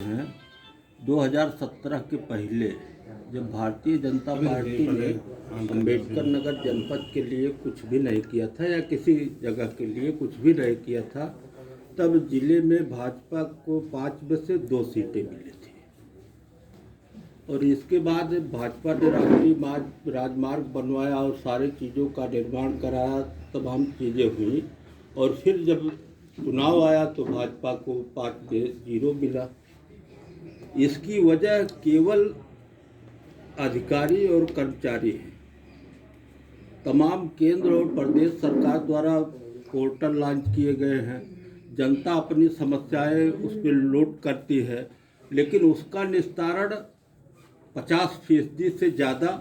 हैं 2017 के पहले जब भारतीय जनता पार्टी ने अम्बेडकर नगर जनपद के लिए कुछ भी नहीं किया था या किसी जगह के लिए कुछ भी नहीं किया था, तब जिले में भाजपा को 5 में से 2 सीटें मिली थी। और इसके बाद भाजपा ने राष्ट्रीय राजमार्ग बनवाया और सारी चीज़ों का निर्माण कराया, तमाम चीज़ें हुई। और फिर जब चुनाव आया तो भाजपा को 5 में 0 मिला। इसकी वजह केवल अधिकारी और कर्मचारी हैं। तमाम केंद्र और प्रदेश सरकार द्वारा पोर्टल लॉन्च किए गए हैं, जनता अपनी समस्याएं उस पर लोड करती है, लेकिन उसका निस्तारण 50% से ज़्यादा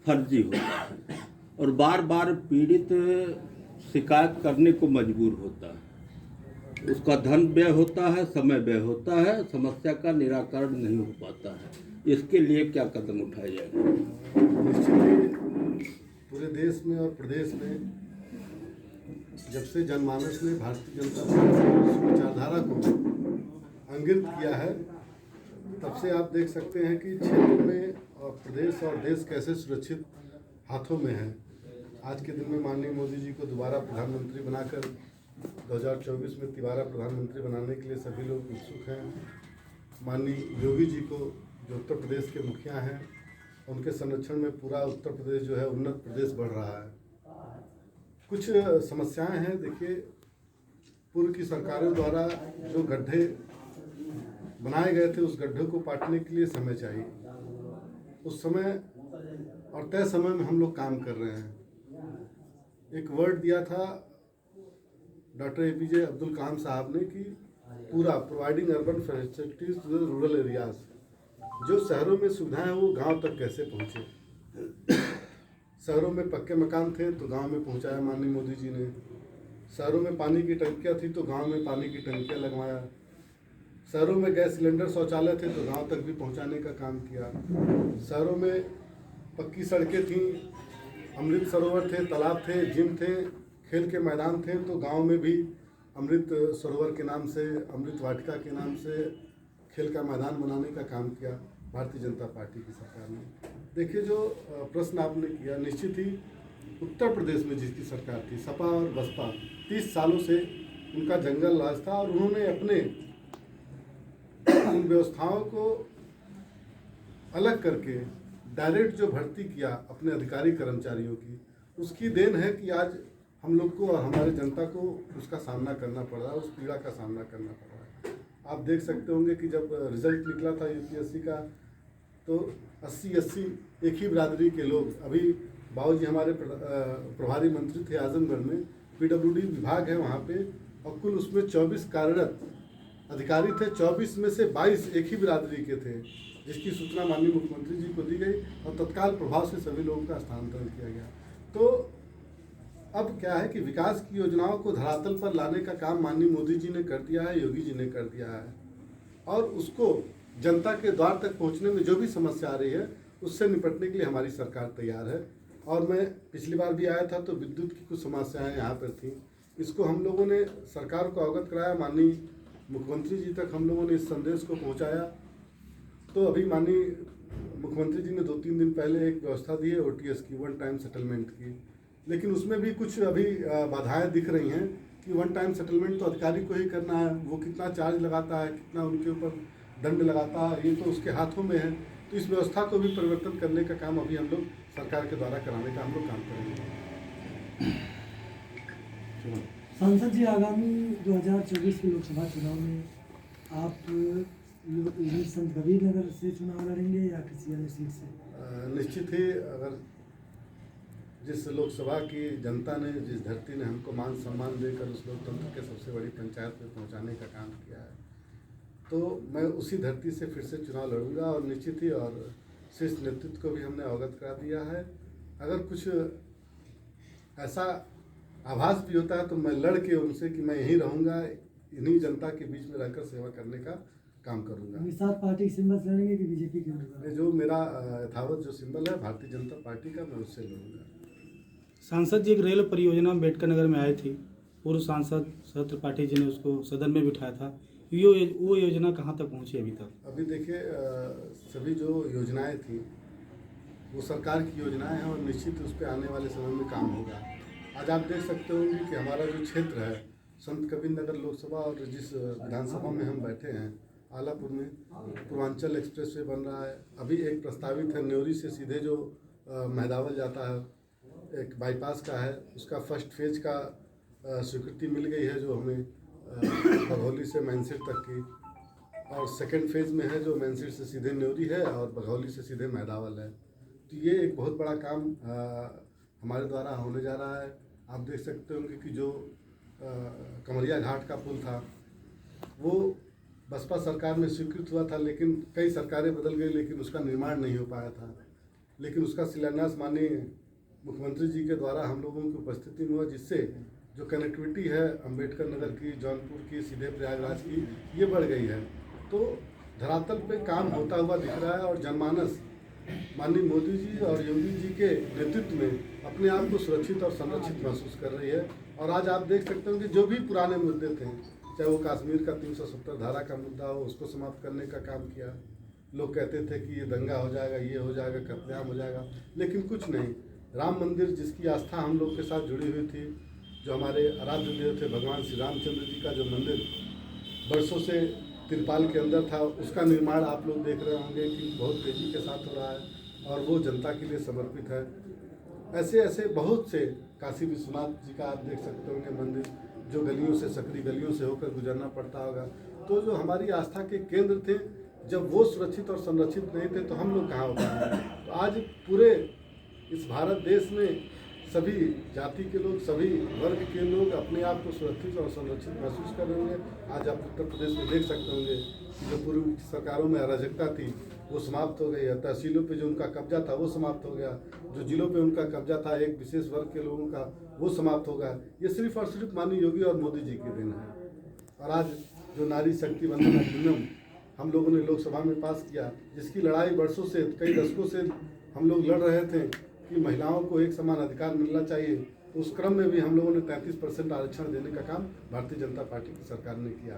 फर्जी होता है और बार बार पीड़ित शिकायत करने को मजबूर होता है। उसका धन व्यय होता है, समय व्यय होता है, समस्या का निराकरण नहीं हो पाता है। इसके लिए क्या कदम उठाए जाएंगे? निश्चित ही पूरे देश में और प्रदेश में जब से जनमानस ने भारतीय जनता पार्टी की विचारधारा को अंकित किया है, तब से आप देख सकते हैं कि क्षेत्र में और प्रदेश और देश कैसे सुरक्षित हाथों में है। आज के दिन में माननीय मोदी जी को दोबारा प्रधानमंत्री बनाकर 2024 में दोबारा प्रधानमंत्री बनाने के लिए सभी लोग उत्सुक हैं। माननीय योगी जी को जो उत्तर प्रदेश के मुखिया हैं, उनके संरक्षण में पूरा उत्तर प्रदेश जो है उन्नत प्रदेश बढ़ रहा है। कुछ समस्याएं हैं। देखिए, पूर्व की सरकारों द्वारा जो गड्ढे बनाए गए थे, उस गड्ढे को पाटने के लिए समय चाहिए। उस समय और तय समय में हम लोग काम कर रहे हैं। एक वर्ड दिया था डॉक्टर APJ अब्दुल कलाम साहब ने कि पूरा providing urban facilities to the rural areas, जो शहरों में सुविधाएं हैं वो गांव तक कैसे पहुंचे। शहरों में पक्के मकान थे तो गांव में पहुंचाया माननीय मोदी जी ने। शहरों में पानी की टंकियां थी तो गांव में पानी की टंकियां लगवाया। शहरों में गैस सिलेंडर शौचालय थे तो गांव तक भी पहुंचाने का काम किया। शहरों में पक्की सड़कें थीं, अमृत सरोवर थे, तालाब थे, जिम थे, खेल के मैदान थे, तो गांव में भी अमृत सरोवर के नाम से, अमृत वाटिका के नाम से खेल का मैदान बनाने का काम किया भारतीय जनता पार्टी की सरकार ने। देखिए, जो प्रश्न आपने किया, निश्चित ही उत्तर प्रदेश में जिसकी सरकार थी, सपा और बसपा, 30 सालों से उनका जंगल राज था और उन्होंने अपने उन व्यवस्थाओं को अलग करके डायरेक्ट जो भर्ती किया अपने अधिकारी कर्मचारियों की, उसकी देन है कि आज हम लोग को और हमारे जनता को उसका सामना करना पड़ रहा है, उस पीड़ा का सामना करना पड़ रहा है। आप देख सकते होंगे कि जब रिजल्ट निकला था UPSC का, तो 80 एक ही बिरादरी के लोग, अभी बाबूजी हमारे प्रभारी मंत्री थे आजमगढ़ में, PWD विभाग है वहाँ पे, और कुल उसमें 24 कार्यरत अधिकारी थे, 24 में से 22 एक ही बिरादरी के थे, जिसकी सूचना माननीय मुख्यमंत्री जी को दी गई और तत्काल प्रभाव से सभी लोगों का स्थानांतरण किया गया। तो अब क्या है कि विकास की योजनाओं को धरातल पर लाने का काम माननीय मोदी जी ने कर दिया है, योगी जी ने कर दिया है, और उसको जनता के द्वार तक पहुंचने में जो भी समस्या आ रही है उससे निपटने के लिए हमारी सरकार तैयार है। और मैं पिछली बार भी आया था तो विद्युत की कुछ समस्याएं यहाँ पर थी, इसको हम लोगों ने सरकार को अवगत कराया, माननीय मुख्यमंत्री जी तक हम लोगों ने इस संदेश को पहुँचाया। तो अभी माननीय मुख्यमंत्री जी ने 2-3 दिन पहले एक व्यवस्था दी है OTS की, वन टाइम सेटलमेंट की, लेकिन उसमें भी कुछ अभी बाधाएं दिख रही हैं कि वन टाइम सेटलमेंट तो अधिकारी को ही करना है, वो कितना चार्ज लगाता है, कितना उनके ऊपर दंड लगाता है, ये तो उसके हाथों में है। तो इस व्यवस्था को भी परिवर्तन करने का काम अभी हम लोग सरकार के द्वारा कराने का हम लोग काम करेंगे। सांसद जी, आगामी 2024 के लोकसभा चुनाव में आप संत कबीर नगर से चुनाव लड़ेंगे या किसी अन्य सीट से? निश्चित ही, अगर जिस लोकसभा की जनता ने, जिस धरती ने हमको मान सम्मान देकर उस लोकतंत्र के सबसे बड़ी पंचायत में पहुंचाने का काम किया है, तो मैं उसी धरती से फिर से चुनाव लड़ूंगा। और निश्चित ही, और शीर्ष नेतृत्व को भी हमने अवगत करा दिया है। अगर कुछ ऐसा आभास भी होता है तो मैं लड़ के उनसे कि मैं यहीं रहूँगा, इन्हीं जनता के बीच में रहकर सेवा करने का काम करूँगा। साथ पार्टी सिंबल से लड़ेंगे कि बीजेपी के? जो मेरा यथावत जो सिंबल है भारतीय जनता पार्टी का, मैं उससे लड़ूंगा। सांसद जी एक रेल परियोजना अम्बेडकर नगर में आई थी, पूर्व सांसद सह त्रिपाठी जी ने उसको सदन में बिठाया था। वो योजना कहाँ तक पहुँची अभी तक? अभी देखिए सभी जो योजनाएं थी वो सरकार की योजनाएं हैं और निश्चित उस पर आने वाले समय में काम होगा। आज आप देख सकते होंगे कि हमारा जो क्षेत्र है संत कबीर नगर लोकसभा और जिस विधानसभा में हम बैठे हैं आलापुर में पूर्वांचल एक्सप्रेस वे बन रहा है। अभी एक प्रस्तावित है न्योरी से सीधे जो मेहदावल जाता है, एक बाईपास का है, उसका फर्स्ट फेज का स्वीकृति मिल गई है जो हमें बघौली से मैनसिर तक की, और सेकंड फेज में है जो मैनसिर से सीधे न्योरी है और बघौली से सीधे मेहदावल है। तो ये एक बहुत बड़ा काम हमारे द्वारा होने जा रहा है। आप देख सकते होंगे कि जो कमरिया घाट का पुल था वो बसपा सरकार में स्वीकृत हुआ था, लेकिन कई सरकारें बदल गई लेकिन उसका निर्माण नहीं हो पाया था। लेकिन उसका शिलान्यास माननीय मुख्यमंत्री जी के द्वारा हम लोगों की उपस्थिति में हुआ, जिससे जो कनेक्टिविटी है अंबेडकर नगर की, जौनपुर की, सीधे प्रयागराज की, ये बढ़ गई है। तो धरातल पे काम होता हुआ दिख रहा है और जनमानस माननीय मोदी जी और योगी जी के नेतृत्व में अपने आप को सुरक्षित और संरक्षित महसूस कर रही है। और आज आप देख सकते हो कि जो भी पुराने मुद्दे थे, चाहे वो कश्मीर का 370 धारा का मुद्दा हो, उसको समाप्त करने का काम किया। लोग कहते थे कि ये दंगा हो जाएगा, ये हो जाएगा, कत्लेआम हो जाएगा, लेकिन कुछ नहीं। राम मंदिर जिसकी आस्था हम लोग के साथ जुड़ी हुई थी, जो हमारे आराध्य देव थे भगवान श्री रामचंद्र जी का जो मंदिर बरसों से तिरपाल के अंदर था, उसका निर्माण आप लोग देख रहे होंगे कि बहुत तेजी के साथ हो रहा है और वो जनता के लिए समर्पित है। ऐसे ऐसे बहुत से काशी विश्वनाथ जी का आप देख सकते होंगे मंदिर, जो गलियों से, सकरी गलियों से होकर गुजरना पड़ता होगा। तो जो हमारी आस्था के केंद्र थे, जब वो सुरक्षित और संरक्षित नहीं थे तो हम लोग कहाँ हो पाएंगे। तो आज पूरे इस भारत देश में सभी जाति के लोग, सभी वर्ग के लोग अपने आप को सुरक्षित और संरक्षित महसूस कर रहे होंगे। आज आप उत्तर प्रदेश में देख सकते होंगे कि जो पूर्व सरकारों में अराजकता थी वो समाप्त हो गई है। तहसीलों पे जो उनका कब्जा था वो समाप्त हो गया, जो जिलों पे उनका कब्जा था एक विशेष वर्ग के लोगों का वो समाप्त हो गया। ये सिर्फ और सिर्फ माननीय योगी और मोदी जी के दिन है। और आज जो नारी शक्ति वंदन अधिनियम हम लोगों ने लोकसभा में पास किया, जिसकी लड़ाई वर्षों से, कई दशकों से हम लोग लड़ रहे थे कि महिलाओं को एक समान अधिकार मिलना चाहिए, तो उस क्रम में भी हम लोगों ने 33% आरक्षण देने का काम भारतीय जनता पार्टी की सरकार ने किया।